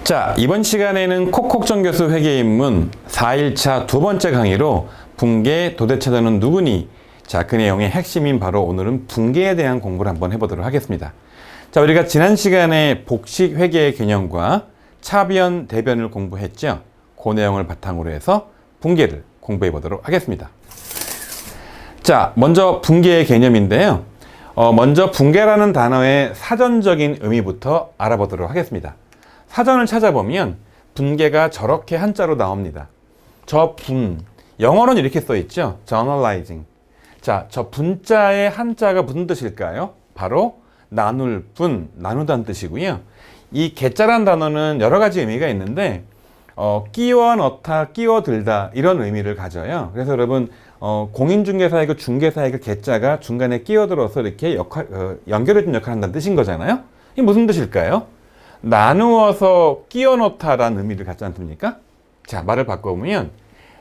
자, 이번 시간에는 콕콕정 교수 회계 입문 4일차 두 번째 강의로 붕괴 도대체 너는 누구니? 자, 그 내용의 핵심인 바로 오늘은 붕괴에 대한 공부를 한번 해보도록 하겠습니다. 자, 우리가 지난 시간에 복식 회계의 개념과 차변, 대변을 공부했죠. 그 내용을 바탕으로 해서 붕괴를 공부해 보도록 하겠습니다. 자, 먼저 붕괴의 개념인데요. 먼저 붕괴라는 단어의 사전적인 의미부터 알아보도록 하겠습니다. 사전을 찾아보면 붕괴가 저렇게 한자로 나옵니다. 저 분, 영어로는 이렇게 써 있죠. journalizing. 자, 저 분자의 한자가 무슨 뜻일까요? 바로 나눌 분, 나누다는 뜻이고요. 이 개자란 단어는 여러 가지 의미가 있는데 끼워 넣다, 끼워들다 이런 의미를 가져요. 그래서 여러분 공인중개사의 그 중개사의 그 개자가 중간에 끼어들어서 이렇게 연결해준 역할을 한다는 뜻인 거잖아요. 이게 무슨 뜻일까요? 나누어서 끼워 넣다라는 의미를 갖지 않습니까? 자, 말을 바꿔보면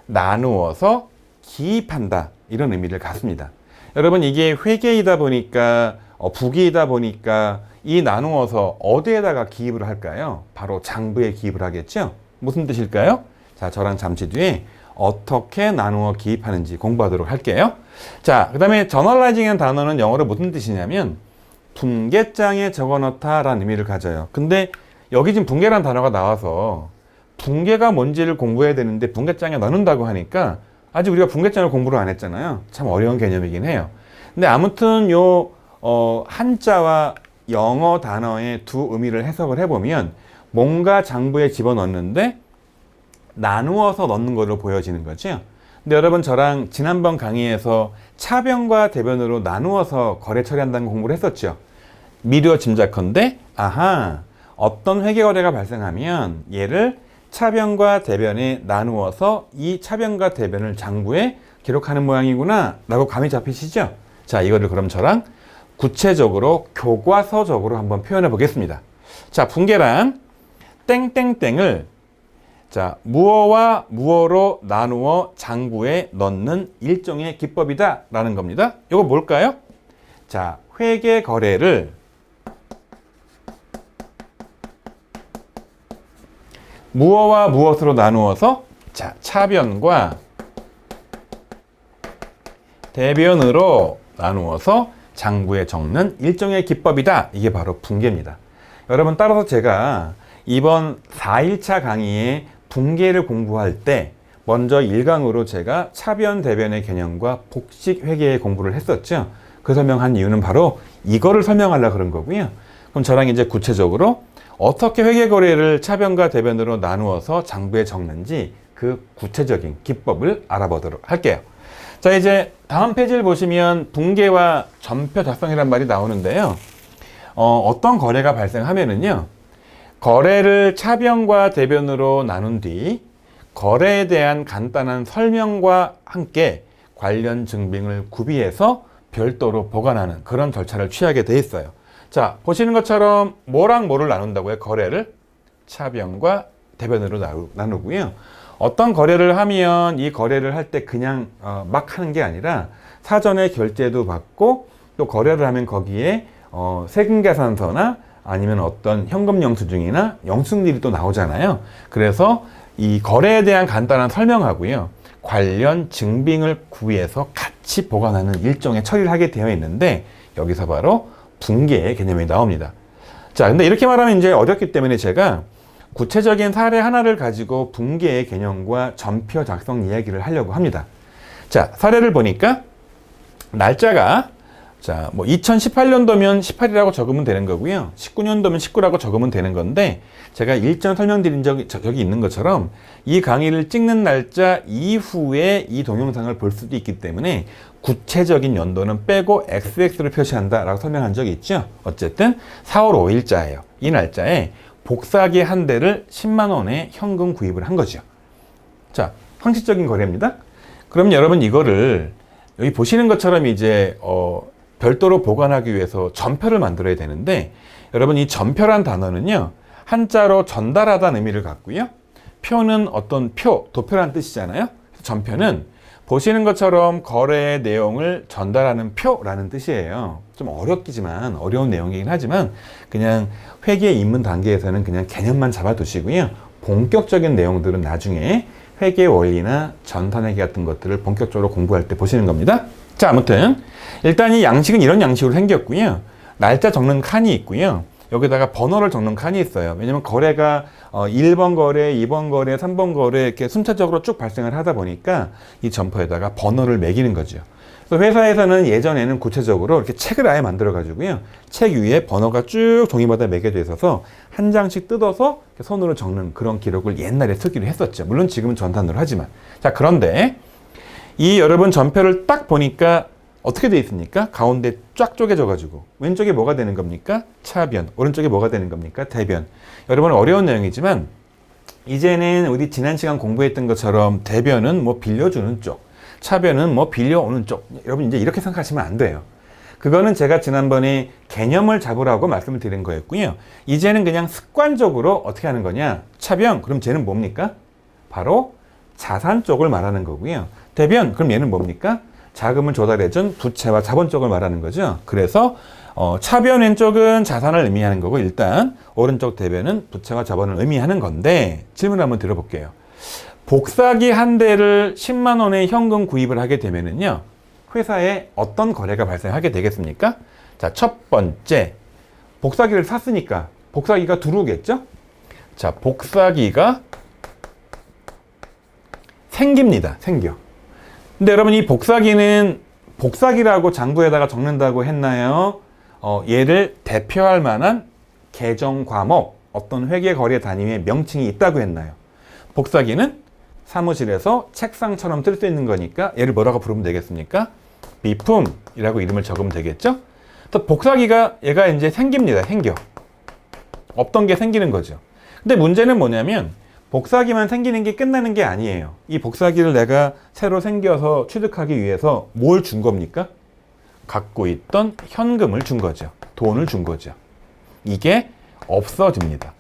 나누어서 기입한다 이런 의미를 갖습니다. 여러분 이게 회계이다 보니까 부기이다 보니까 이 나누어서 어디에다가 기입을 할까요? 바로 장부에 기입을 하겠죠? 무슨 뜻일까요? 자, 저랑 잠시 뒤에 어떻게 나누어 기입하는지 공부하도록 할게요. 자, 그 다음에 journalizing이라는 단어는 영어로 무슨 뜻이냐면 분계장에 적어넣다 라는 의미를 가져요. 근데 여기 지금 붕괴라는 단어가 나와서 붕괴가 뭔지를 공부해야 되는데 분계장에 넣는다고 하니까 아직 우리가 분계장을 공부를 안 했잖아요. 참 어려운 개념이긴 해요. 근데 아무튼 요 한자와 영어 단어의 두 의미를 해석을 해보면 뭔가 장부에 집어넣는데 나누어서 넣는 걸로 보여지는 거죠. 근데 여러분 저랑 지난번 강의에서 차변과 대변으로 나누어서 거래 처리한다는 공부를 했었죠. 미루어 짐작컨대 어떤 회계 거래가 발생하면 얘를 차변과 대변에 나누어서 이 차변과 대변을 장부에 기록하는 모양이구나 라고 감이 잡히시죠? 자, 이거를 그럼 저랑 구체적으로 교과서적으로 한번 표현해 보겠습니다. 자, 붕괴란 땡땡땡을 자, 무어와 무어로 나누어 장부에 넣는 일종의 기법이다 라는 겁니다. 이거 뭘까요? 자, 회계 거래를 무어와 무엇으로 나누어서 자, 차변과 대변으로 나누어서 장부에 적는 일종의 기법이다. 이게 바로 붕괴입니다. 여러분 따라서 제가 이번 4일차 강의에 붕괴를 공부할 때 먼저 1강으로 제가 차변, 대변의 개념과 복식 회계의 공부를 했었죠. 그 설명한 이유는 바로 이거를 설명하려고 그런 거고요. 그럼 저랑 이제 구체적으로 어떻게 회계 거래를 차변과 대변으로 나누어서 장부에 적는지 그 구체적인 기법을 알아보도록 할게요. 자, 이제 다음 페이지를 보시면 붕괴와 전표 작성이란 말이 나오는데요. 어떤 거래가 발생하면은요. 거래를 차변과 대변으로 나눈 뒤 거래에 대한 간단한 설명과 함께 관련 증빙을 구비해서 별도로 보관하는 그런 절차를 취하게 돼 있어요. 자, 보시는 것처럼 뭐랑 뭐를 나눈다고요? 거래를 차변과 대변으로 나누고요. 어떤 거래를 하면 이 거래를 할 때 그냥 막 하는 게 아니라 사전에 결제도 받고 또 거래를 하면 거기에 세금계산서나 아니면 어떤 현금 영수증이나 영수증들이 또 나오잖아요. 그래서 이 거래에 대한 간단한 설명하고요. 관련 증빙을 구비해서 같이 보관하는 일종의 처리를 하게 되어 있는데 여기서 바로 붕괴의 개념이 나옵니다. 자, 근데 이렇게 말하면 이제 어렵기 때문에 제가 구체적인 사례 하나를 가지고 붕괴의 개념과 전표 작성 이야기를 하려고 합니다. 자, 사례를 보니까 날짜가 자, 뭐 2018년도면 18이라고 적으면 되는 거고요. 19년도면 19라고 적으면 되는 건데 제가 일전 설명드린 적이 있는 것처럼 이 강의를 찍는 날짜 이후에 이 동영상을 볼 수도 있기 때문에 구체적인 연도는 빼고 XX로 표시한다라고 설명한 적이 있죠. 어쨌든 4월 5일자예요. 이 날짜에 복사기 한 대를 10만 원에 현금 구입을 한 거죠. 자, 상식적인 거래입니다. 그럼 여러분 이거를 여기 보시는 것처럼 이제 별도로 보관하기 위해서 전표를 만들어야 되는데 여러분 이 전표란 단어는요. 한자로 전달하다는 의미를 갖고요. 표는 어떤 표, 도표라는 뜻이잖아요. 전표는 보시는 것처럼 거래의 내용을 전달하는 표라는 뜻이에요. 좀 어려운 내용이긴 하지만 그냥 회계 입문 단계에서는 그냥 개념만 잡아두시고요. 본격적인 내용들은 나중에 회계 원리나 전산회계 같은 것들을 본격적으로 공부할 때 보시는 겁니다. 자, 아무튼 일단 이 양식은 이런 양식으로 생겼고요. 날짜 적는 칸이 있고요. 여기다가 번호를 적는 칸이 있어요. 왜냐면 거래가 1번 거래, 2번 거래, 3번 거래 이렇게 순차적으로 쭉 발생을 하다 보니까 이 점퍼에다가 번호를 매기는 거죠. 그래서 회사에서는 예전에는 구체적으로 이렇게 책을 아예 만들어 가지고요. 책 위에 번호가 쭉 종이마다 매겨져 있어서 한 장씩 뜯어서 손으로 적는 그런 기록을 옛날에 쓰기로 했었죠. 물론 지금은 전산으로 하지만. 자, 그런데 이 여러분 전표를 딱 보니까 어떻게 돼 있습니까? 가운데 쫙 쪼개져 가지고 왼쪽에 뭐가 되는 겁니까? 차변. 오른쪽에 뭐가 되는 겁니까? 대변. 여러분 어려운 내용이지만 이제는 우리 지난 시간 공부했던 것처럼 대변은 뭐 빌려주는 쪽, 차변은 뭐 빌려오는 쪽. 여러분 이제 이렇게 생각하시면 안 돼요. 그거는 제가 지난번에 개념을 잡으라고 말씀을 드린 거였고요. 이제는 그냥 습관적으로 어떻게 하는 거냐? 차변, 그럼 쟤는 뭡니까? 바로 자산 쪽을 말하는 거고요. 대변, 그럼 얘는 뭡니까? 자금을 조달해준 부채와 자본 쪽을 말하는 거죠. 그래서 차변 왼쪽은 자산을 의미하는 거고 일단 오른쪽 대변은 부채와 자본을 의미하는 건데 질문 한번 들어볼게요. 복사기 한 대를 10만 원에 현금 구입을 하게 되면은요. 회사에 어떤 거래가 발생하게 되겠습니까? 자, 첫 번째 복사기를 샀으니까 복사기가 들어오겠죠? 자, 복사기가 생깁니다. 생겨. 근데 여러분 이 복사기는 복사기라고 장부에다가 적는다고 했나요? 얘를 대표할 만한 계정 과목, 어떤 회계 거래 단위의 명칭이 있다고 했나요? 복사기는 사무실에서 책상처럼 쓸 수 있는 거니까 얘를 뭐라고 부르면 되겠습니까? 비품이라고 이름을 적으면 되겠죠? 또 복사기가 얘가 이제 생깁니다. 생겨. 없던 게 생기는 거죠. 근데 문제는 뭐냐면 복사기만 생기는 게 끝나는 게 아니에요. 이 복사기를 내가 새로 생겨서 취득하기 위해서 뭘 준 겁니까? 갖고 있던 현금을 준 거죠. 돈을 준 거죠. 이게 없어집니다.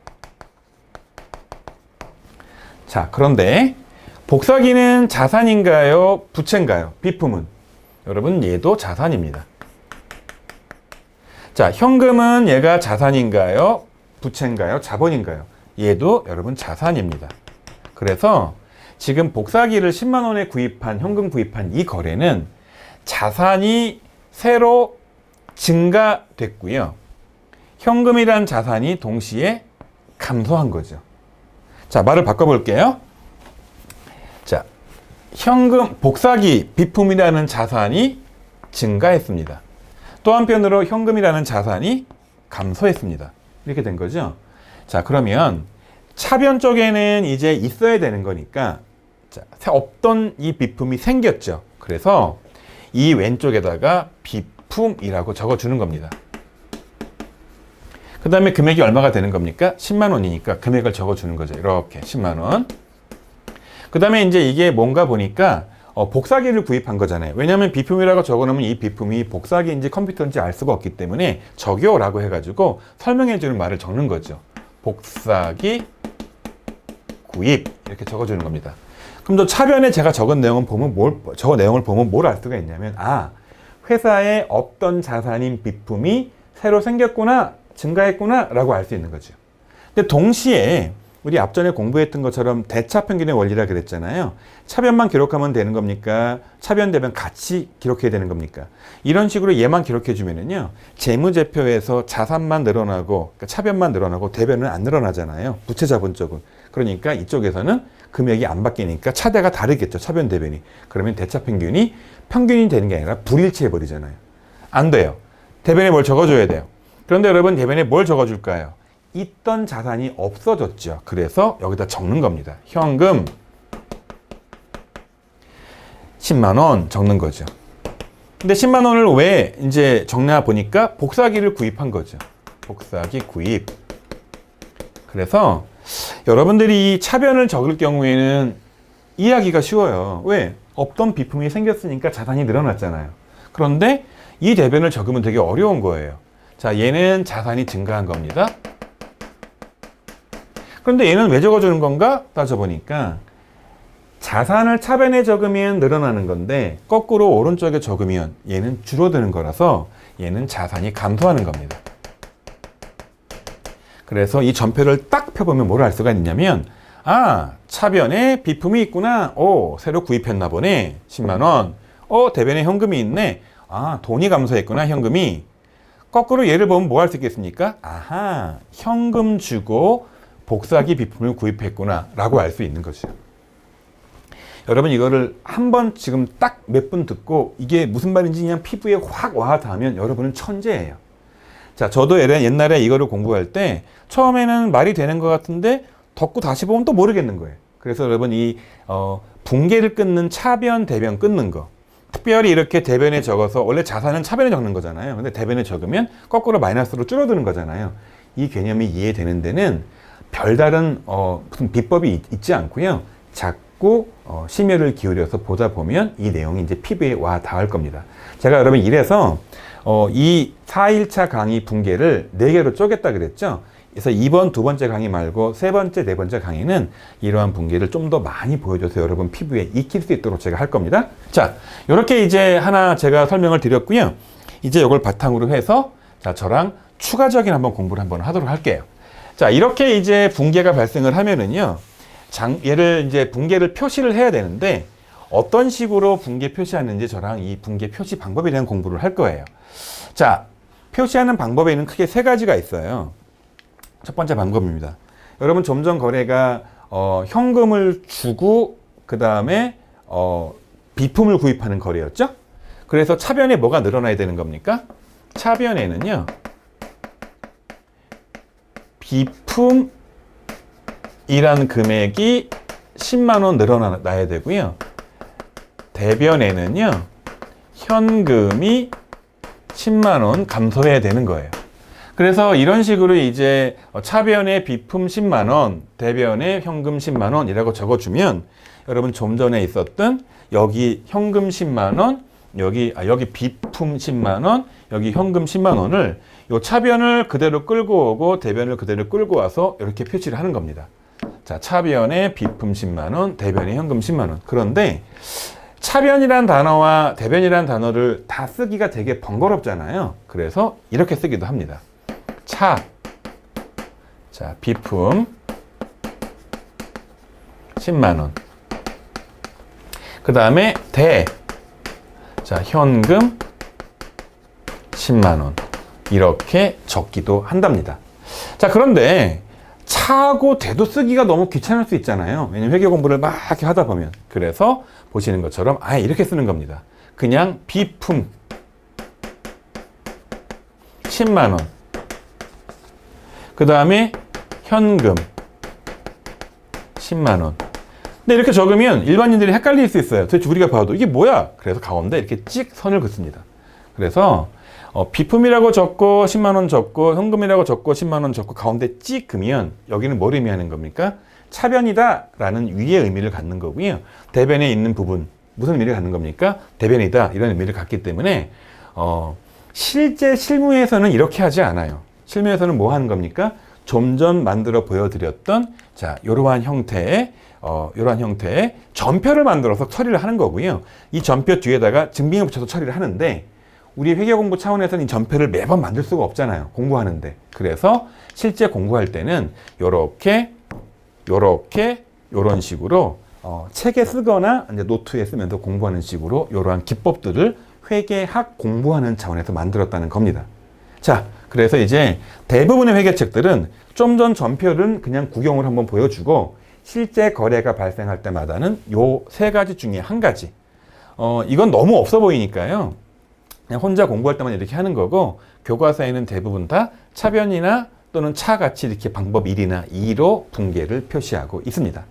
자, 그런데 복사기는 자산인가요? 부채인가요? 비품은? 여러분, 얘도 자산입니다. 자, 현금은 얘가 자산인가요? 부채인가요? 자본인가요? 얘도 여러분 자산입니다. 그래서 지금 복사기를 10만 원에 구입한, 현금 구입한 이 거래는 자산이 새로 증가됐고요. 현금이란 자산이 동시에 감소한 거죠. 자, 말을 바꿔볼게요. 자, 현금, 복사기, 비품이라는 자산이 증가했습니다. 또 한편으로 현금이라는 자산이 감소했습니다. 이렇게 된 거죠. 자, 그러면 차변 쪽에는 이제 있어야 되는 거니까 자, 없던 이 비품이 생겼죠. 그래서 이 왼쪽에다가 비품이라고 적어주는 겁니다. 그 다음에 금액이 얼마가 되는 겁니까? 10만 원이니까 금액을 적어주는 거죠. 이렇게 10만 원. 그 다음에 이제 이게 뭔가 보니까 복사기를 구입한 거잖아요. 왜냐하면 비품이라고 적어놓으면 이 비품이 복사기인지 컴퓨터인지 알 수가 없기 때문에 적요라고 해가지고 설명해주는 말을 적는 거죠. 복사기 구입 이렇게 적어주는 겁니다. 그럼 저 차변에 제가 적은 내용은 보면 저 내용을 보면 뭘 알 수가 있냐면 회사에 없던 자산인 비품이 새로 생겼구나, 증가했구나 라고 알 수 있는 거죠. 근데 동시에 우리 앞전에 공부했던 것처럼 대차평균의 원리라 그랬잖아요. 차변만 기록하면 되는 겁니까? 차변 대변 같이 기록해야 되는 겁니까? 이런 식으로 얘만 기록해 주면은요. 재무제표에서 자산만 늘어나고 그러니까 차변만 늘어나고 대변은 안 늘어나잖아요. 부채 자본 쪽은. 그러니까 이쪽에서는 금액이 안 바뀌니까 차대가 다르겠죠. 차변 대변이. 그러면 대차평균이 평균이 되는 게 아니라 불일치해 버리잖아요. 안 돼요. 대변에 뭘 적어줘야 돼요. 그런데 여러분 대변에 뭘 적어줄까요? 있던 자산이 없어졌죠. 그래서 여기다 적는 겁니다. 현금 10만 원 적는 거죠. 근데 10만 원을 왜 이제 적나 보니까 복사기를 구입한 거죠. 복사기 구입. 그래서 여러분들이 차변을 적을 경우에는 이해하기가 쉬워요. 왜? 없던 비품이 생겼으니까 자산이 늘어났잖아요. 그런데 이 대변을 적으면 되게 어려운 거예요. 자, 얘는 자산이 증가한 겁니다. 그런데 얘는 왜 적어주는 건가? 따져보니까 자산을 차변에 적으면 늘어나는 건데 거꾸로 오른쪽에 적으면 얘는 줄어드는 거라서 얘는 자산이 감소하는 겁니다. 그래서 이 전표를 딱 펴보면 뭘 알 수가 있냐면, 아, 차변에 비품이 있구나. 오, 새로 구입했나 보네. 10만 원. 대변에 현금이 있네. 아, 돈이 감소했구나, 현금이. 거꾸로 얘를 보면 뭐 할 수 있겠습니까? 아하, 현금 주고 복사기 비품을 구입했구나 라고 알 수 있는 거죠. 여러분 이거를 한번 지금 딱 몇 분 듣고 이게 무슨 말인지 그냥 피부에 확 와 닿으면 여러분은 천재예요. 자, 저도 옛날에 이거를 공부할 때 처음에는 말이 되는 것 같은데 덮고 다시 보면 또 모르겠는 거예요. 그래서 여러분 이 붕괴를 끊는 차변, 대변 끊는 거, 특별히 이렇게 대변에 적어서, 원래 자산은 차변에 적는 거잖아요. 근데 대변에 적으면 거꾸로 마이너스로 줄어드는 거잖아요. 이 개념이 이해되는 데는 별다른 무슨 비법이 있지 않고요. 자꾸 심혈을 기울여서 보다 보면 이 내용이 이제 피부에 와 닿을 겁니다. 제가 여러분 이래서 이 4일차 강의 붕괴를 4개로 쪼갰다 그랬죠. 그래서 이번 두 번째 강의 말고 세 번째, 네 번째 강의는 이러한 붕괴를 좀 더 많이 보여줘서 여러분 피부에 익힐 수 있도록 제가 할 겁니다. 자, 이렇게 이제 하나 제가 설명을 드렸고요. 이제 이걸 바탕으로 해서 자, 저랑 추가적인 한번 공부를 한번 하도록 할게요. 자, 이렇게 이제 붕괴가 발생을 하면은요, 얘를 이제 붕괴를 표시를 해야 되는데 어떤 식으로 붕괴 표시하는지 저랑 이 붕괴 표시 방법에 대한 공부를 할 거예요. 자, 표시하는 방법에는 크게 3가지가 있어요. 첫 번째 방법입니다. 여러분 좀 전 거래가 현금을 주고 그 다음에 비품을 구입하는 거래였죠. 그래서 차변에 뭐가 늘어나야 되는 겁니까? 차변에는요, 비품이란 금액이 10만 원 늘어나야 되고요. 대변에는요, 현금이 10만 원 감소해야 되는 거예요. 그래서 이런 식으로 이제 차변에 비품 10만 원, 대변에 현금 10만 원이라고 적어주면 여러분 좀 전에 있었던 여기 현금 10만 원, 여기 비품 10만 원, 여기 현금 10만 원을 요 차변을 그대로 끌고 오고 대변을 그대로 끌고 와서 이렇게 표시를 하는 겁니다. 자, 차변에 비품 10만 원, 대변에 현금 10만 원. 그런데 차변이란 단어와 대변이란 단어를 다 쓰기가 되게 번거롭잖아요. 그래서 이렇게 쓰기도 합니다. 자, 비품 10만 원. 그 다음에 자, 현금 10만 원. 이렇게 적기도 한답니다. 자, 그런데 차하고 대도 쓰기가 너무 귀찮을 수 있잖아요. 왜냐면 회계 공부를 막 이렇게 하다 보면. 그래서 보시는 것처럼 아예 이렇게 쓰는 겁니다. 그냥 비품 10만 원. 그 다음에 현금 10만 원. 근데 이렇게 적으면 일반인들이 헷갈릴 수 있어요. 도대체 우리가 봐도 이게 뭐야? 그래서 가운데 이렇게 찍 선을 긋습니다. 그래서 비품이라고 적고 10만 원 적고 현금이라고 적고 10만 원 적고 가운데 찍 그면 여기는 뭘 의미하는 겁니까? 차변이다 라는 위의 의미를 갖는 거고요. 대변에 있는 부분 무슨 의미를 갖는 겁니까? 대변이다 이런 의미를 갖기 때문에 실제 실무에서는 이렇게 하지 않아요. 실무에서는 뭐 하는 겁니까? 좀 전 만들어 보여드렸던 자, 이러한 형태의 전표를 만들어서 처리를 하는 거고요. 이 전표 뒤에다가 증빙을 붙여서 처리를 하는데 우리 회계 공부 차원에서는 이 전표를 매번 만들 수가 없잖아요. 공부하는데. 그래서 실제 공부할 때는 요런 식으로 책에 쓰거나 이제 노트에 쓰면서 공부하는 식으로 이러한 기법들을 회계학 공부하는 차원에서 만들었다는 겁니다. 자, 그래서 이제 대부분의 회계책들은 좀 전 전표는 그냥 구경을 한번 보여주고 실제 거래가 발생할 때마다는 요 3가지 중에 한 가지. 이건 너무 없어 보이니까요. 그냥 혼자 공부할 때만 이렇게 하는 거고 교과서에는 대부분 다 차변이나 또는 차같이 이렇게 방법 1이나 2로 붕괴를 표시하고 있습니다.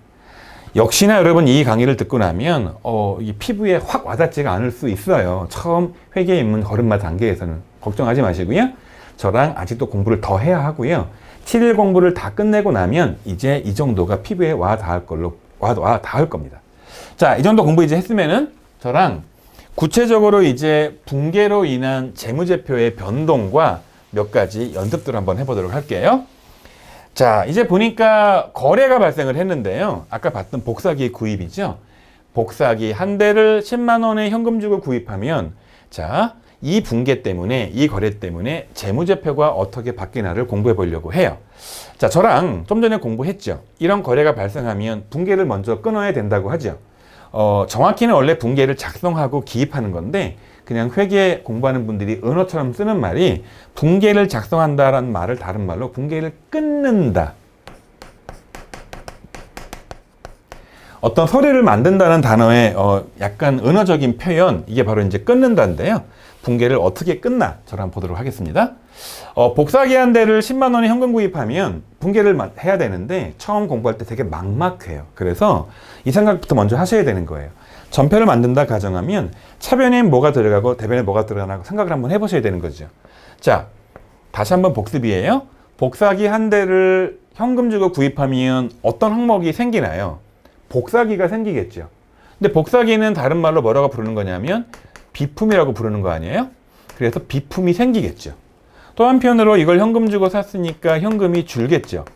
역시나 여러분 이 강의를 듣고 나면 이 피부에 확 와닿지가 않을 수 있어요. 처음 회계 입문 걸음마 단계에서는 걱정하지 마시고요. 저랑 아직도 공부를 더 해야 하고요. 7일 공부를 다 끝내고 나면 이제 이 정도가 피부에 와 닿을 겁니다. 자, 이 정도 공부 이제 했으면은 저랑 구체적으로 이제 붕괴로 인한 재무제표의 변동과 몇 가지 연습들을 한번 해보도록 할게요. 자, 이제 보니까 거래가 발생을 했는데요. 아까 봤던 복사기 구입이죠. 복사기 한 대를 10만 원에 현금 주고 구입하면 자, 이 붕괴 때문에 이 거래 때문에 재무제표가 어떻게 바뀌나를 공부해 보려고 해요. 자, 저랑 좀 전에 공부했죠. 이런 거래가 발생하면 붕괴를 먼저 끊어야 된다고 하죠. 정확히는 원래 붕괴를 작성하고 기입하는 건데 그냥 회계 공부하는 분들이 은어처럼 쓰는 말이 붕괴를 작성한다라는 말을 다른 말로 붕괴를 끊는다. 어떤 서류를 만든다는 단어의 약간 은어적인 표현, 이게 바로 이제 끊는다인데요. 붕괴를 어떻게 끝나? 저를 한번 보도록 하겠습니다. 복사기 한 대를 10만 원에 현금 구입하면 붕괴를 해야 되는데 처음 공부할 때 되게 막막해요. 그래서 이 생각부터 먼저 하셔야 되는 거예요. 전표를 만든다 가정하면 차변에 뭐가 들어가고 대변에 뭐가 들어가나 생각을 한번 해보셔야 되는 거죠. 자, 다시 한번 복습이에요. 복사기 한 대를 현금 주고 구입하면 어떤 항목이 생기나요? 복사기가 생기겠죠. 근데 복사기는 다른 말로 뭐라고 부르는 거냐면 비품이라고 부르는 거 아니에요? 그래서 비품이 생기겠죠. 또 한편으로 이걸 현금 주고 샀으니까 현금이 줄겠죠.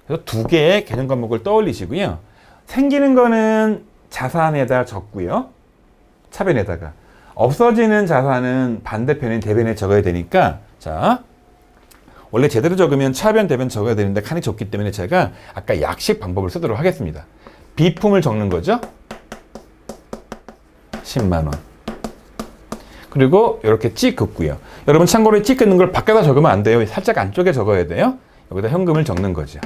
그래서 두 개의 개념 과목을 떠올리시고요. 생기는 거는 자산에다 적고요. 차변에다가. 없어지는 자산은 반대편인 대변에 적어야 되니까 자, 원래 제대로 적으면 차변, 대변 적어야 되는데 칸이 좁기 때문에 제가 아까 약식 방법을 쓰도록 하겠습니다. 비품을 적는 거죠. 10만 원. 그리고 이렇게 찍 긋고요. 여러분 참고로 찍 긋는 걸 밖에다 적으면 안 돼요. 살짝 안쪽에 적어야 돼요. 여기다 현금을 적는 거죠.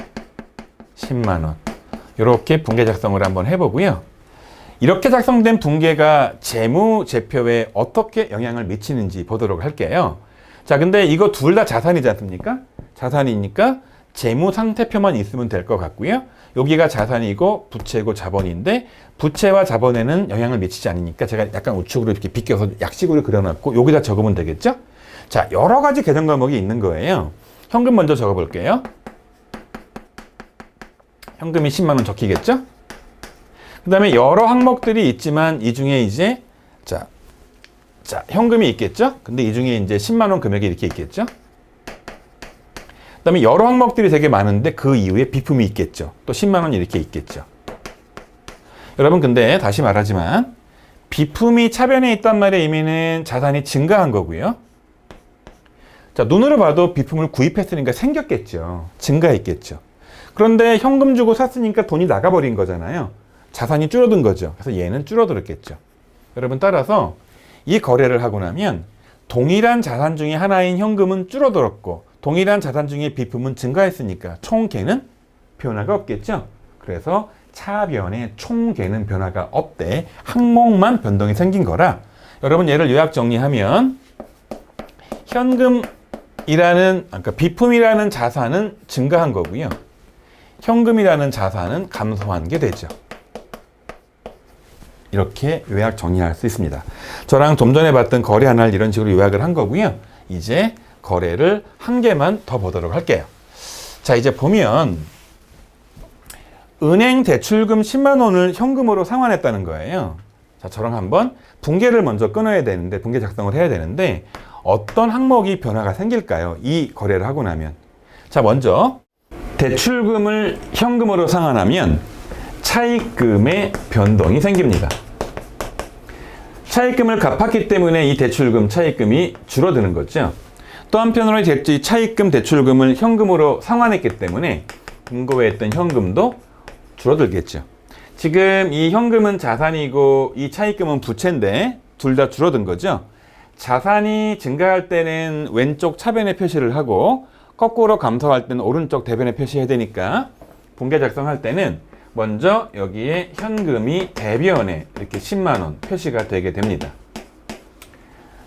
10만 원. 이렇게 붕괴 작성을 한번 해보고요. 이렇게 작성된 붕괴가 재무제표에 어떻게 영향을 미치는지 보도록 할게요. 자, 근데 이거 둘 다 자산이지 않습니까? 자산이니까 재무상태표만 있으면 될 것 같고요. 여기가 자산이고 부채고 자본인데 부채와 자본에는 영향을 미치지 않으니까 제가 약간 우측으로 이렇게 비껴서 약식으로 그려놨고 여기다 적으면 되겠죠? 자, 여러 가지 계정 과목이 있는 거예요. 현금 먼저 적어볼게요. 현금이 10만 원 적히겠죠? 그 다음에 여러 항목들이 있지만 이 중에 이제 자, 현금이 있겠죠? 근데 이 중에 이제 10만 원 금액이 이렇게 있겠죠? 그 다음에 여러 항목들이 되게 많은데 그 이후에 비품이 있겠죠. 또 10만 원이 이렇게 있겠죠. 여러분 근데 다시 말하지만 비품이 차변에 있단 말의 의미는 자산이 증가한 거고요. 자, 눈으로 봐도 비품을 구입했으니까 생겼겠죠. 증가했겠죠. 그런데 현금 주고 샀으니까 돈이 나가버린 거잖아요. 자산이 줄어든 거죠. 그래서 얘는 줄어들었겠죠. 여러분 따라서 이 거래를 하고 나면 동일한 자산 중에 하나인 현금은 줄어들었고 동일한 자산 중에 비품은 증가했으니까 총계는 변화가 없겠죠. 그래서 차변의 총계는 변화가 없대. 항목만 변동이 생긴 거라. 여러분 얘를 요약 정리하면 그러니까 비품이라는 자산은 증가한 거고요. 현금이라는 자산은 감소한 게 되죠. 이렇게 요약 정리할 수 있습니다. 저랑 좀 전에 봤던 거래 하나를 이런 식으로 요약을 한 거고요. 이제 거래를 한 개만 더 보도록 할게요. 자, 이제 보면 은행 대출금 10만 원을 현금으로 상환했다는 거예요. 자, 저랑 한번 붕괴를 먼저 끊어야 되는데 붕괴 작성을 해야 되는데 어떤 항목이 변화가 생길까요? 이 거래를 하고 나면. 자, 먼저 대출금을 현금으로 상환하면 차입금의 변동이 생깁니다. 차입금을 갚았기 때문에 이 대출금, 차입금이 줄어드는 거죠. 또 한편으로 이 차입금, 대출금을 현금으로 상환했기 때문에 금고에 있던 현금도 줄어들겠죠. 지금 이 현금은 자산이고 이 차입금은 부채인데 둘 다 줄어든 거죠. 자산이 증가할 때는 왼쪽 차변에 표시를 하고 거꾸로 감소할 때는 오른쪽 대변에 표시해야 되니까 붕괴 작성할 때는 먼저 여기에 현금이 대변에 이렇게 10만 원 표시가 되게 됩니다.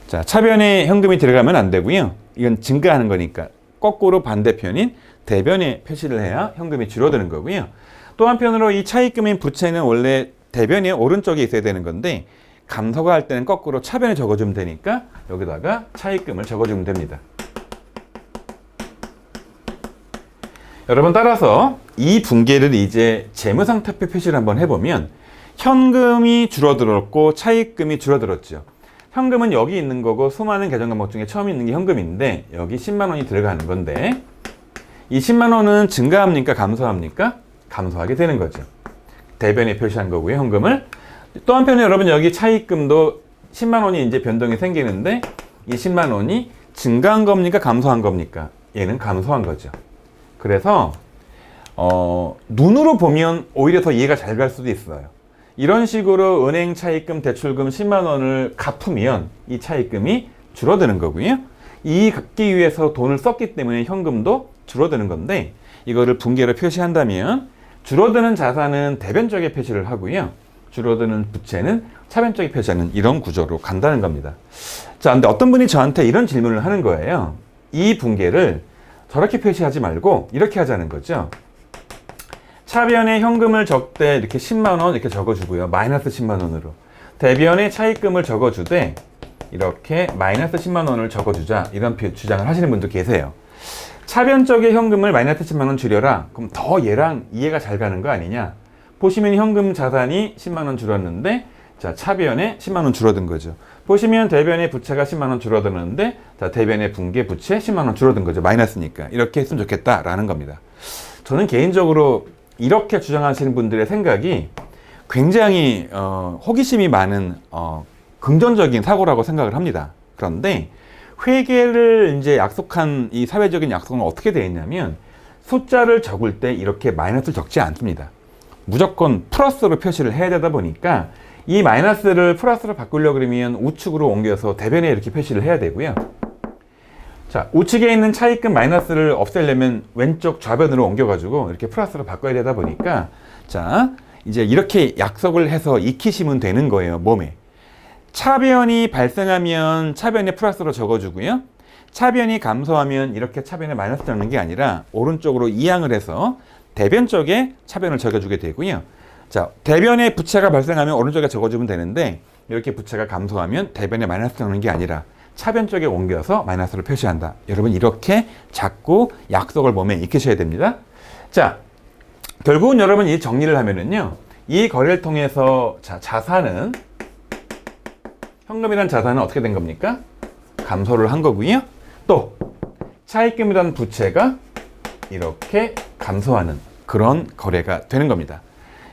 자, 차변에 현금이 들어가면 안 되고요. 이건 증가하는 거니까 거꾸로 반대편인 대변에 표시를 해야 현금이 줄어드는 거고요. 또 한편으로 이 차입금인 부채는 원래 대변에 오른쪽에 있어야 되는 건데 감소가 할 때는 거꾸로 차변에 적어주면 되니까 여기다가 차입금을 적어주면 됩니다. 여러분 따라서 이 붕괴를 이제 재무상태표 표시를 한번 해보면 현금이 줄어들었고 차입금이 줄어들었죠. 현금은 여기 있는 거고 수많은 계정 과목 중에 처음 있는 게 현금인데 여기 10만 원이 들어가는 건데 이 10만 원은 증가합니까? 감소합니까? 감소하게 되는 거죠. 대변에 표시한 거고요. 현금을. 또 한편에 여러분 여기 차입금도 10만 원이 이제 변동이 생기는데 이 10만 원이 증가한 겁니까? 감소한 겁니까? 얘는 감소한 거죠. 그래서 눈으로 보면 오히려 더 이해가 잘 갈 수도 있어요. 이런 식으로 은행 차입금, 대출금 10만 원을 갚으면 이 차입금이 줄어드는 거고요. 이 갚기 위해서 돈을 썼기 때문에 현금도 줄어드는 건데 이거를 분계로 표시한다면 줄어드는 자산은 대변적에 표시를 하고요. 줄어드는 부채는 차변적에 표시하는 이런 구조로 간다는 겁니다. 자, 근데 어떤 분이 저한테 이런 질문을 하는 거예요. 이 분계를 저렇게 표시하지 말고 이렇게 하자는 거죠. 차변에 현금을 적되 이렇게 10만 원 이렇게 적어주고요. 마이너스 10만 원으로. 대변에 차입금을 적어주되 이렇게 마이너스 10만 원을 적어주자. 이런 주장을 하시는 분도 계세요. 차변 쪽에 현금을 마이너스 10만 원 줄여라. 그럼 더 얘랑 이해가 잘 가는 거 아니냐. 보시면 현금 자산이 10만 원 줄었는데 자, 차변에 10만 원 줄어든 거죠. 보시면 대변의 부채가 10만 원 줄어드는데 자, 대변의 분계 부채 10만 원 줄어든 거죠. 마이너스니까. 이렇게 했으면 좋겠다라는 겁니다. 저는 개인적으로 이렇게 주장하시는 분들의 생각이 굉장히 호기심이 많은 긍정적인 사고라고 생각을 합니다. 그런데 회계를 이제 약속한 이 사회적인 약속은 어떻게 되어 있냐면 숫자를 적을 때 이렇게 마이너스를 적지 않습니다. 무조건 플러스로 표시를 해야 되다 보니까 이 마이너스를 플러스로 바꾸려고 그러면 우측으로 옮겨서 대변에 이렇게 표시를 해야 되고요. 자, 우측에 있는 차입금 마이너스를 없애려면 왼쪽 좌변으로 옮겨가지고 이렇게 플러스로 바꿔야 되다 보니까 자, 이제 이렇게 약속을 해서 익히시면 되는 거예요, 몸에. 차변이 발생하면 차변에 플러스로 적어주고요. 차변이 감소하면 이렇게 차변에 마이너스 적는 게 아니라 오른쪽으로 이항을 해서 대변 쪽에 차변을 적어주게 되고요. 자, 대변에 부채가 발생하면 오른쪽에 적어주면 되는데 이렇게 부채가 감소하면 대변에 마이너스 적는 게 아니라 차변 쪽에 옮겨서 마이너스를 표시한다. 여러분 이렇게 자꾸 약속을 몸에 익히셔야 됩니다. 자, 결국은 여러분 이 정리를 하면은요. 이 거래를 통해서 자산은 현금이란 자산은 어떻게 된 겁니까? 감소를 한 거고요. 또 차입금이라는 부채가 이렇게 감소하는 그런 거래가 되는 겁니다.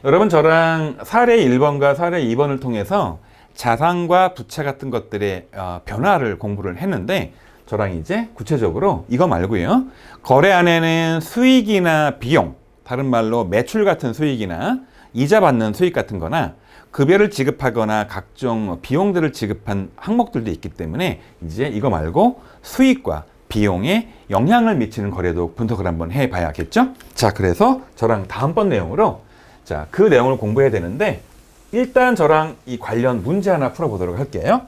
여러분 저랑 사례 1번과 사례 2번을 통해서 자산과 부채 같은 것들의 변화를 공부를 했는데 저랑 이제 구체적으로 이거 말고요. 거래 안에는 수익이나 비용, 다른 말로 매출 같은 수익이나 이자 받는 수익 같은 거나 급여를 지급하거나 각종 비용들을 지급한 항목들도 있기 때문에 이제 이거 말고 수익과 비용에 영향을 미치는 거래도 분석을 한번 해봐야겠죠? 자, 그래서 저랑 다음번 내용으로 자, 그 내용을 공부해야 되는데 일단 저랑 이 관련 문제 하나 풀어보도록 할게요.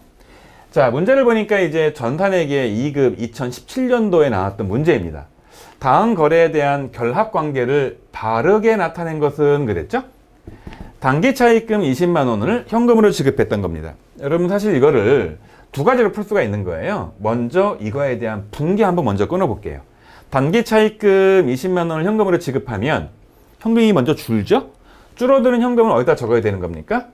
자, 문제를 보니까 이제 전산회계 2급 2017년도에 나왔던 문제입니다. 다음 거래에 대한 결합관계를 바르게 나타낸 것은 그랬죠? 단기 차입금 20만 원을 현금으로 지급했던 겁니다. 여러분 사실 이거를 두 가지로 풀 수가 있는 거예요. 먼저 이거에 대한 분계 한번 먼저 끊어볼게요. 단기 차입금 20만 원을 현금으로 지급하면 현금이 먼저 줄죠? 줄어드는 현금은 어디다 적어야 되는 겁니까?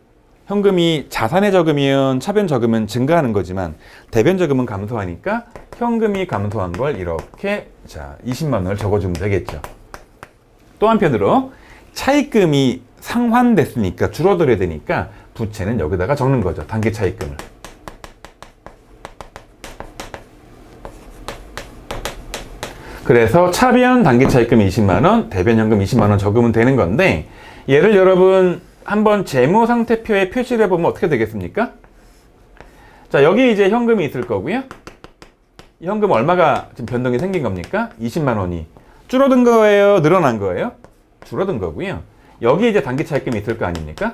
현금이 자산에 적으면 차변 적으면 증가하는 거지만 대변 적으면 감소하니까 현금이 감소한 걸 이렇게 자 20만 원을 적어주면 되겠죠. 또 한편으로 차입금이 상환됐으니까 줄어들어야 되니까 부채는 여기다가 적는 거죠. 단기 차입금을. 그래서 차변 단기 차입금 20만 원, 대변 현금 20만 원 적으면 되는 건데 얘를 여러분 한번 재무상태표에 표시를 해보면 어떻게 되겠습니까? 자, 여기 이제 현금이 있을 거고요. 이 현금 얼마가 지금 변동이 생긴 겁니까? 20만 원이. 줄어든 거예요? 늘어난 거예요? 줄어든 거고요. 여기 이제 단기 차입금이 있을 거 아닙니까?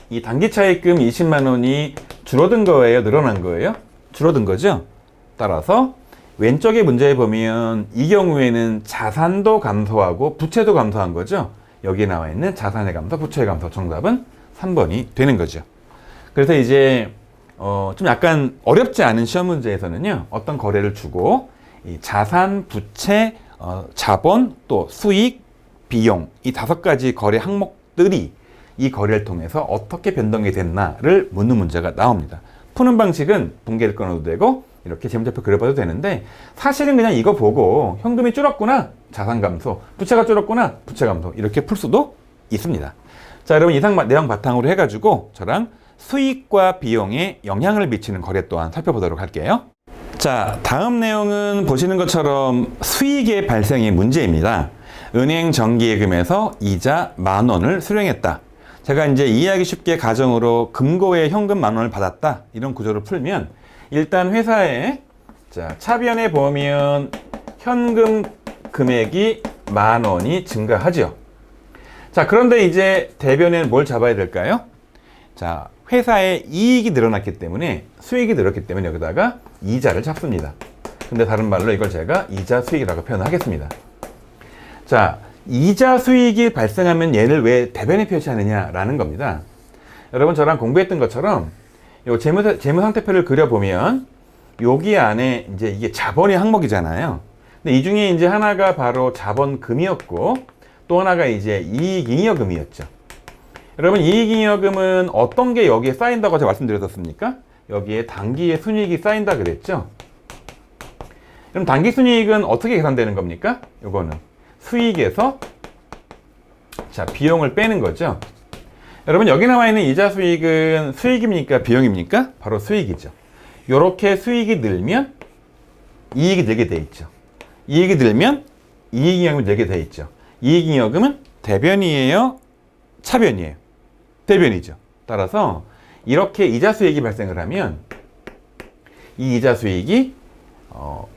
이 단기 차입금 20만 원이 줄어든 거예요? 늘어난 거예요? 줄어든 거죠? 따라서 왼쪽의 문제에 보면 이 경우에는 자산도 감소하고 부채도 감소한 거죠. 여기에 나와 있는 자산의 감소, 부채의 감소 정답은 3번이 되는 거죠. 그래서 이제 좀 약간 어렵지 않은 시험 문제에서는요. 어떤 거래를 주고 이 자산, 부채, 자본, 또 수익, 비용 이 5가지 거래 항목들이 이 거래를 통해서 어떻게 변동이 됐나를 묻는 문제가 나옵니다. 푸는 방식은 분계를 끊어도 되고 이렇게 재무제표 그려봐도 되는데 사실은 그냥 이거 보고 현금이 줄었구나 자산 감소, 부채가 줄었구나 부채 감소 이렇게 풀 수도 있습니다. 자, 여러분 이상 내용 바탕으로 해가지고 저랑 수익과 비용에 영향을 미치는 거래 또한 살펴보도록 할게요. 자, 다음 내용은 보시는 것처럼 수익의 발생의 문제입니다. 은행 정기예금에서 이자 10,000원을 수령했다. 제가 이제 이해하기 쉽게 가정으로 금고에 현금 10,000원을 받았다. 이런 구조를 풀면 일단 회사에 자, 차변에 보면 현금 금액이 10,000원이 증가하죠. 자, 그런데 이제 대변에는 뭘 잡아야 될까요? 자, 회사의 이익이 늘어났기 때문에 수익이 늘었기 때문에 여기다가 이자를 잡습니다. 근데 다른 말로 이걸 제가 이자 수익이라고 표현하겠습니다. 자, 이자 수익이 발생하면 얘를 왜 대변에 표시하느냐라는 겁니다. 여러분 저랑 공부했던 것처럼 요 재무상태표를 그려보면 여기 안에 이제 이게 자본의 항목이잖아요. 근데 이 중에 이제 하나가 바로 자본금이었고 또 하나가 이제 이익잉여금이었죠. 여러분 이익잉여금은 어떤 게 여기에 쌓인다고 제가 말씀드렸었습니까? 여기에 단기의 순이익이 쌓인다 그랬죠. 그럼 단기 순이익은 어떻게 계산되는 겁니까? 요거는 수익에서 자 비용을 빼는 거죠. 여러분 여기 나와 있는 이자 수익은 수익입니까? 비용입니까? 바로 수익이죠. 요렇게 수익이 늘면 이익이 늘게 돼 있죠. 이익이 늘면 이익잉여금이 늘게 돼 있죠. 이익잉여금은 대변이에요? 차변이에요? 대변이죠. 따라서 이렇게 이자 수익이 발생을 하면 이 이자 수익이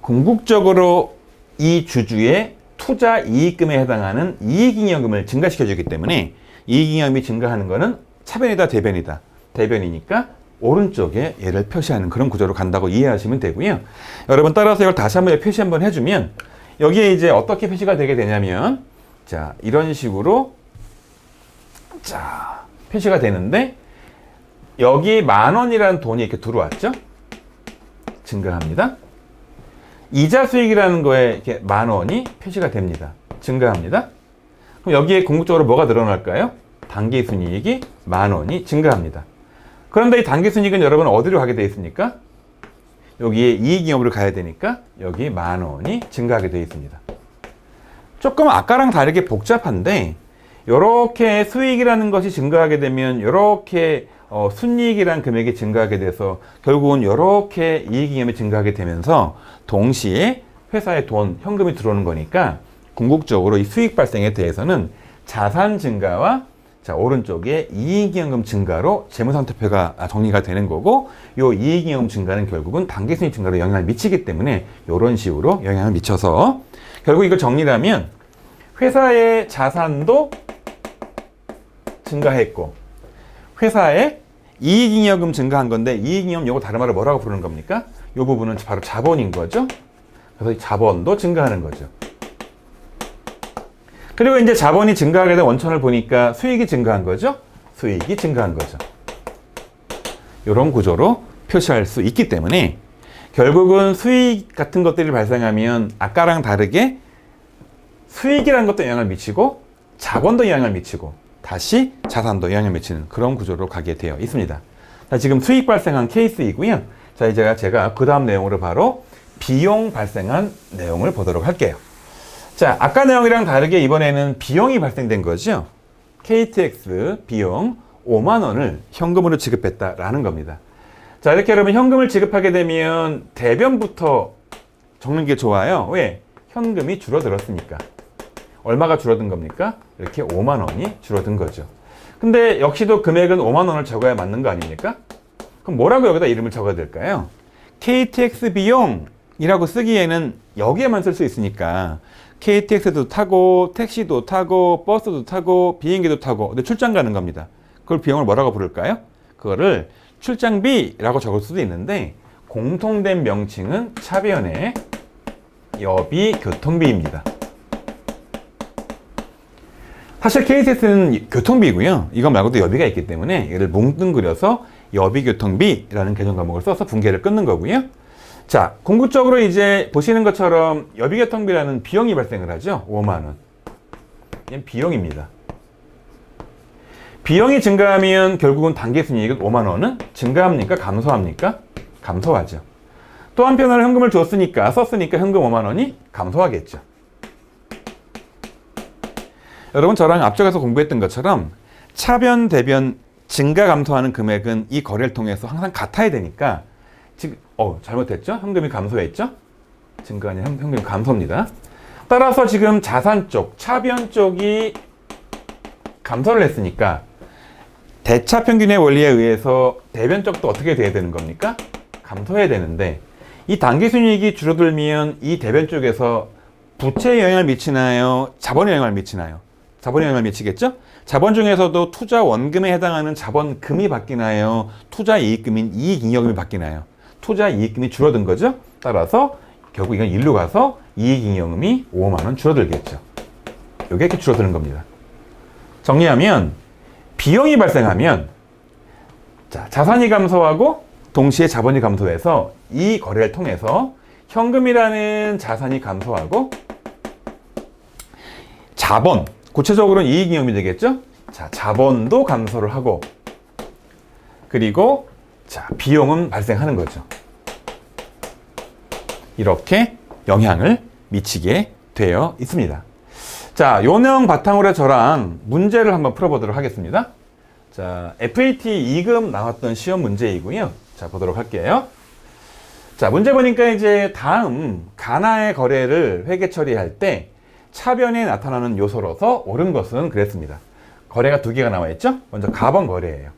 궁극적으로 이 주주의 투자 이익금에 해당하는 이익잉여금을 증가시켜주기 때문에 이익잉여금이 증가하는 것은 차변이다 대변이다. 대변이니까 오른쪽에 얘를 표시하는 그런 구조로 간다고 이해하시면 되고요. 여러분 따라서 이걸 다시 한번 표시 한번 해주면 여기에 이제 어떻게 표시가 되게 되냐면 자 이런 식으로 자 표시가 되는데 여기 10,000원이라는 돈이 이렇게 들어왔죠. 증가합니다. 이자 수익이라는 거에 이렇게 10,000원이 표시가 됩니다. 증가합니다. 그럼 여기에 궁극적으로 뭐가 늘어날까요? 단기 순이익이 10,000원이 증가합니다. 그런데 이 단기 순이익은 여러분 어디로 가게 되어 있습니까? 여기에 이익잉여금으로 가야 되니까 여기 10,000원이 증가하게 되어 있습니다. 조금 아까랑 다르게 복잡한데 이렇게 수익이라는 것이 증가하게 되면 이렇게 순이익이라는 금액이 증가하게 돼서 결국은 이렇게 이익잉여금이 증가하게 되면서 동시에 회사에 돈, 현금이 들어오는 거니까 궁극적으로 이 수익 발생에 대해서는 자산 증가와 자 오른쪽에 이익잉여금 증가로 재무상태표가 정리가 되는 거고 이 이익잉여금 증가는 결국은 단기순이익 증가로 영향을 미치기 때문에 이런 식으로 영향을 미쳐서 결국 이걸 정리를 하면 회사의 자산도 증가했고 회사의 이익잉여금 증가한 건데 이익잉여금 요거 다른 말로 뭐라고 부르는 겁니까? 이 부분은 바로 자본인 거죠. 그래서 이 자본도 증가하는 거죠. 그리고 이제 자본이 증가하게 된 원천을 보니까 수익이 증가한 거죠. 수익이 증가한 거죠. 이런 구조로 표시할 수 있기 때문에 결국은 수익 같은 것들이 발생하면 아까랑 다르게 수익이라는 것도 영향을 미치고 자본도 영향을 미치고 다시 자산도 영향을 미치는 그런 구조로 가게 되어 있습니다. 자, 지금 수익 발생한 케이스이고요. 자, 이제 제가 그 다음 내용으로 바로 비용 발생한 내용을 보도록 할게요. 자, 아까 내용이랑 다르게 이번에는 비용이 발생된 거죠. KTX 비용 50,000원을 현금으로 지급했다라는 겁니다. 자, 이렇게 여러분 현금을 지급하게 되면 대변부터 적는 게 좋아요. 왜? 현금이 줄어들었으니까. 얼마가 줄어든 겁니까? 이렇게 50,000원이 줄어든 거죠. 근데 역시도 금액은 50,000원을 적어야 맞는 거 아닙니까? 그럼 뭐라고 여기다 이름을 적어야 될까요? KTX 비용이라고 쓰기에는 여기에만 쓸 수 있으니까 KTX도 타고 택시도 타고 버스도 타고 비행기도 타고 근데 출장 가는 겁니다. 그걸 비용을 뭐라고 부를까요? 그거를 출장비라고 적을 수도 있는데 공통된 명칭은 차변의 여비 교통비입니다. 사실 KTX는 교통비고요. 이거 말고도 여비가 있기 때문에 얘를 뭉뚱그려서 여비교통비라는 개정 과목을 써서 분계를 끊는 거고요. 자, 궁극적으로 이제 보시는 것처럼 여비교통비라는 비용이 발생을 하죠. 50,000원. 얘는 비용입니다. 비용이 증가하면 결국은 단기순이익은 50,000원은 증가합니까? 감소합니까? 감소하죠. 또 한편으로 현금을 줬으니까 썼으니까 현금 50,000원이 감소하겠죠. 여러분 저랑 앞쪽에서 공부했던 것처럼 차변, 대변 증가 감소하는 금액은 이 거래를 통해서 항상 같아야 되니까 지금 잘못했죠? 현금이 감소했죠? 증가 아니라 현금이 감소입니다. 따라서 지금 자산 쪽, 차변 쪽이 감소를 했으니까 대차평균의 원리에 의해서 대변 쪽도 어떻게 돼야 되는 겁니까? 감소해야 되는데 이 당기순이익이 줄어들면 이 대변 쪽에서 부채에 영향을 미치나요? 자본에 영향을 미치나요? 자본에 영향을 미치겠죠? 자본 중에서도 투자 원금에 해당하는 자본금이 바뀌나요? 투자 이익금인 이익잉여금이 바뀌나요? 투자 이익금이 줄어든 거죠? 따라서 결국 이건 일로 가서 이익잉여금이 5만 원 줄어들겠죠. 이게 이렇게 줄어드는 겁니다. 정리하면 비용이 발생하면 자산이 감소하고 동시에 자본이 감소해서 이 거래를 통해서 현금이라는 자산이 감소하고 자본, 구체적으로는 이익잉여금이 되겠죠? 자본도 감소를 하고 그리고 비용은 발생하는 거죠. 이렇게 영향을 미치게 되어 있습니다. 요 내용 바탕으로 저랑 문제를 한번 풀어보도록 하겠습니다. FAT 2급 나왔던 시험 문제이고요. 보도록 할게요. 문제 보니까 이제 다음 가나의 거래를 회계 처리할 때 차변에 나타나는 요소로서 옳은 것은 그랬습니다. 거래가 두 개가 나와 있죠? 먼저 가번 거래예요.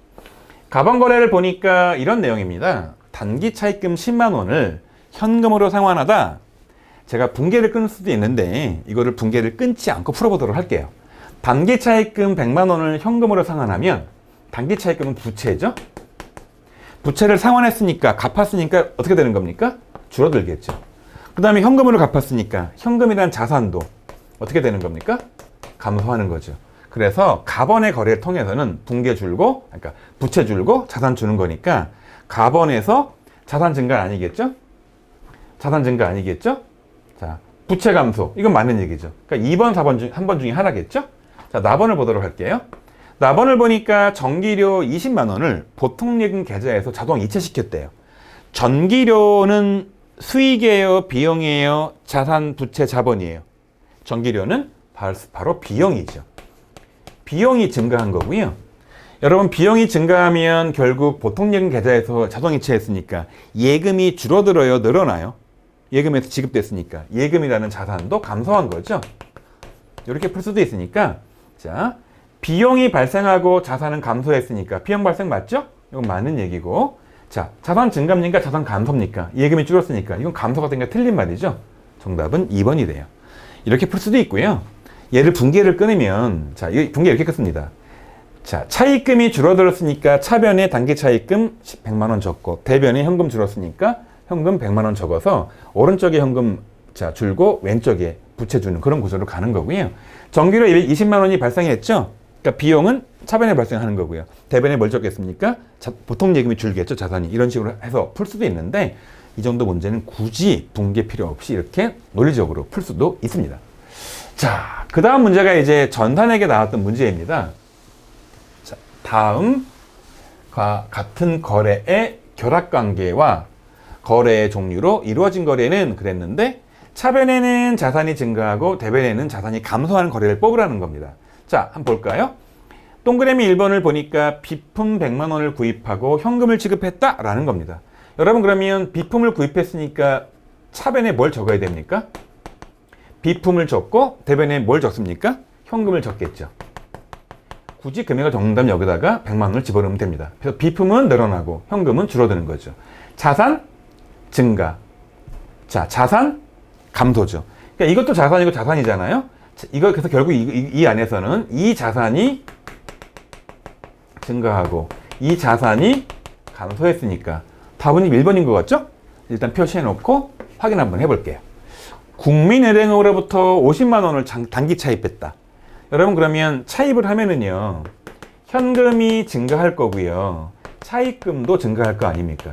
가번 거래를 보니까 이런 내용입니다. 단기 차입금 10만 원을 현금으로 상환하다 제가 분기를 끊을 수도 있는데 이거를 분기를 끊지 않고 풀어보도록 할게요. 단기 차입금 100만 원을 현금으로 상환하면 단기 차입금은 부채죠? 부채를 상환했으니까 갚았으니까 어떻게 되는 겁니까? 줄어들겠죠. 그 다음에 현금으로 갚았으니까 현금이라는 자산도 어떻게 되는 겁니까? 감소하는 거죠. 그래서 가번의 거래를 통해서는 분기 줄고, 그러니까 부채 줄고 자산 주는 거니까 가번에서 자산 증가 아니겠죠? 자산 증가 아니겠죠? 부채 감소. 이건 맞는 얘기죠. 그러니까 2번, 4번 중 한 번 중에 하나겠죠? 나번을 보도록 할게요. 나번을 보니까 전기료 20만 원을 보통예금 계좌에서 자동 이체시켰대요. 전기료는 수익이에요? 비용이에요? 자산, 부채, 자본이에요? 전기료는 바로 비용이죠. 비용이 증가한 거고요. 여러분 비용이 증가하면 결국 보통예금 계좌에서 자동 이체했으니까 예금이 줄어들어요? 늘어나요? 예금에서 지급됐으니까 예금이라는 자산도 감소한 거죠. 이렇게 풀 수도 있으니까 비용이 발생하고 자산은 감소했으니까 비용 발생 맞죠? 이건 맞는 얘기고 자산 증가입니까? 자산 감소입니까? 예금이 줄었으니까 이건 감소가 되니까 틀린 말이죠. 정답은 2번이 돼요. 이렇게 풀 수도 있고요. 얘를 분기를 끊으면 이 분기 이렇게 끊습니다. 차입금이 줄어들었으니까 차변에 단기 차입금 100만 원 적고 대변에 현금 줄었으니까 현금 100만 원 적어서 오른쪽에 현금 줄고 왼쪽에 부채 주는 그런 구조로 가는 거고요. 전기료 20만 원이 발생했죠? 그러니까 비용은 차변에 발생하는 거고요. 대변에 뭘 적겠습니까? 보통 예금이 줄겠죠, 자산이. 이런 식으로 해서 풀 수도 있는데 이 정도 문제는 굳이 분기 필요 없이 이렇게 논리적으로 풀 수도 있습니다. 그 다음 문제가 이제 전산에게 나왔던 문제입니다. 다음과 같은 거래의 결합관계와 거래의 종류로 이루어진 거래는 그랬는데 차변에는 자산이 증가하고 대변에는 자산이 감소하는 거래를 뽑으라는 겁니다. 한번 볼까요? 동그라미 1번을 보니까 비품 100만 원을 구입하고 현금을 지급했다라는 겁니다. 여러분 그러면 비품을 구입했으니까 차변에 뭘 적어야 됩니까? 비품을 적고 대변에 뭘 적습니까? 현금을 적겠죠. 굳이 금액을 적는다면 여기다가 100만 원을 집어넣으면 됩니다. 그래서 비품은 늘어나고 현금은 줄어드는 거죠. 자산 증가. 자산 감소죠. 그러니까 이것도 자산이고 자산이잖아요. 이거 그래서 결국 이 안에서는 이 자산이 증가하고 이 자산이 감소했으니까 답은 1번인 것 같죠? 일단 표시해 놓고 확인 한번 해볼게요. 국민은행으로부터 50만 원을 단기 차입했다. 여러분 그러면 차입을 하면은요 현금이 증가할 거고요 차입금도 증가할 거 아닙니까?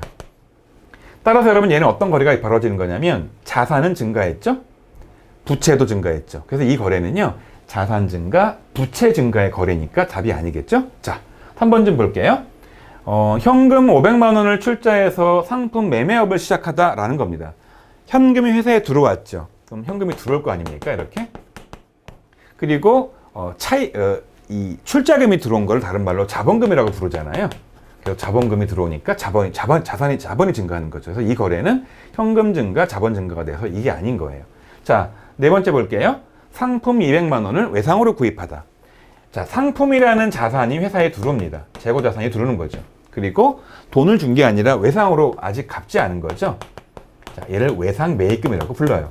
따라서 여러분 얘는 어떤 거래가 벌어지는 거냐면 자산은 증가했죠? 부채도 증가했죠. 그래서 이 거래는요 자산 증가, 부채 증가의 거래니까 답이 아니겠죠? 3번 좀 볼게요. 현금 500만 원을 출자해서 상품 매매업을 시작하다라는 겁니다. 현금이 회사에 들어왔죠. 그럼 현금이 들어올 거 아닙니까? 이렇게. 그리고 이 출자금이 들어온 걸 다른 말로 자본금이라고 부르잖아요. 그래서 자본금이 들어오니까 자본이 증가하는 거죠. 그래서 이 거래는 현금 증가, 자본 증가가 돼서 이게 아닌 거예요. 자, 네 번째 볼게요. 상품 200만 원을 외상으로 구입하다. 자, 상품이라는 자산이 회사에 들어옵니다. 재고 자산이 들어오는 거죠. 그리고 돈을 준 게 아니라 외상으로 아직 갚지 않은 거죠. 자, 얘를 외상 매입금이라고 불러요.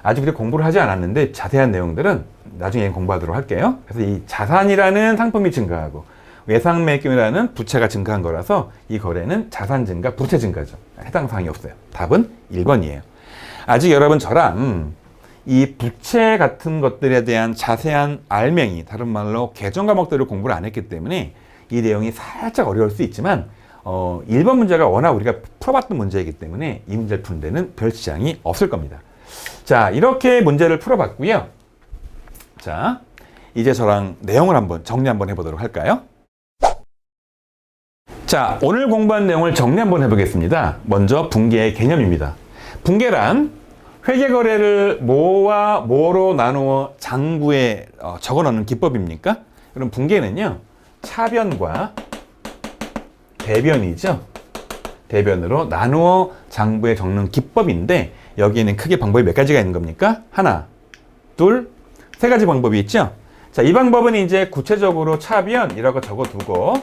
아직 우리 공부를 하지 않았는데 자세한 내용들은 나중에 공부하도록 할게요. 그래서 이 자산이라는 상품이 증가하고 외상 매입금이라는 부채가 증가한 거라서 이 거래는 자산 증가, 부채 증가죠. 해당 사항이 없어요. 답은 1번이에요. 아직 여러분 저랑 이 부채 같은 것들에 대한 자세한 알맹이, 다른 말로 개정 과목들을 공부를 안 했기 때문에 이 내용이 살짝 어려울 수 있지만 1번 문제가 워낙 우리가 풀어봤던 문제이기 때문에 이 문제를 푸는 데는 별 지장이 없을 겁니다. 자, 이렇게 문제를 풀어봤고요. 자, 이제 저랑 내용을 한번 정리 한번 해보도록 할까요? 자, 오늘 공부한 내용을 정리 한번 해보겠습니다. 먼저 분계의 개념입니다. 분계란 회계거래를 뭐와 뭐로 나누어 장부에 적어놓는 기법입니까? 그럼 분계는요, 차변과 대변이죠. 대변으로 나누어 장부에 적는 기법인데 여기에는 크게 방법이 몇 가지가 있는 겁니까? 하나, 둘, 세 가지 방법이 있죠. 자, 이 방법은 이제 구체적으로 차변이라고 적어두고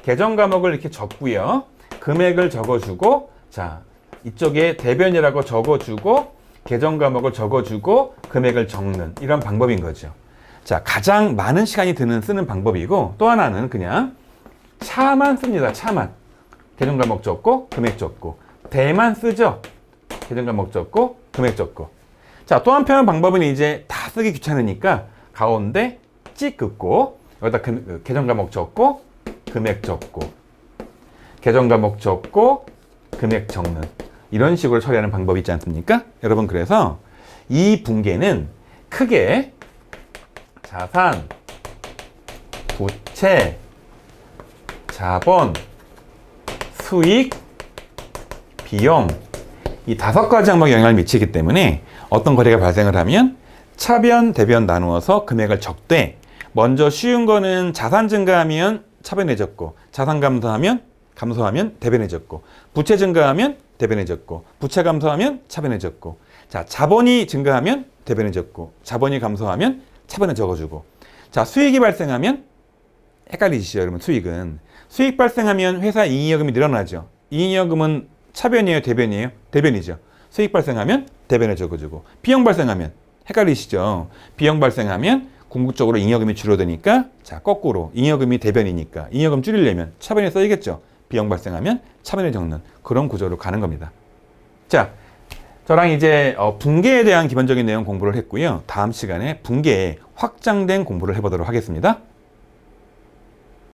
계정 과목을 이렇게 적고요. 금액을 적어주고, 자, 이쪽에 대변이라고 적어주고 계정 과목을 적어주고 금액을 적는 이런 방법인 거죠. 자, 가장 많은 시간이 쓰는 방법이고, 또 하나는 그냥 차만 씁니다. 차만. 계정 과목 적고 금액 적고. 대만 쓰죠. 계정 과목 적고 금액 적고. 자, 또 한편 방법은 이제 다 쓰기 귀찮으니까 가운데 찍 긋고 여기다 계정 과목 적고 금액 적고 계정 과목 적고 금액 적는 이런 식으로 처리하는 방법이 있지 않습니까? 여러분, 그래서 이 분계는 크게 자산, 부채, 자본, 수익, 비용 이 5가지 항목에 영향을 미치기 때문에 어떤 거래가 발생을 하면 차변, 대변 나누어서 금액을 적되, 먼저 쉬운 거는 자산 증가하면 차변에 적고, 자산 감소하면 대변에 적고, 부채 증가하면 대변에 적고, 부채 감소하면 차변에 적고, 자, 자본이 증가하면 대변에 적고, 자본이 감소하면 차변에 적어주고, 자, 수익이 발생하면 헷갈리시죠, 여러분? 수익 발생하면 회사 잉여금이 늘어나죠. 잉여금은 차변이에요, 대변이에요? 대변이죠. 수익 발생하면 대변에 적어주고, 비용 발생하면 헷갈리시죠? 비용 발생하면 궁극적으로 잉여금이 줄어드니까, 자, 거꾸로 잉여금이 대변이니까 잉여금 줄이려면 차변에 써야겠죠. 비용 발생하면 차변에 적는 그런 구조로 가는 겁니다. 자, 저랑 이제 분계에 대한 기본적인 내용 공부를 했고요. 다음 시간에 분계의 확장된 공부를 해보도록 하겠습니다.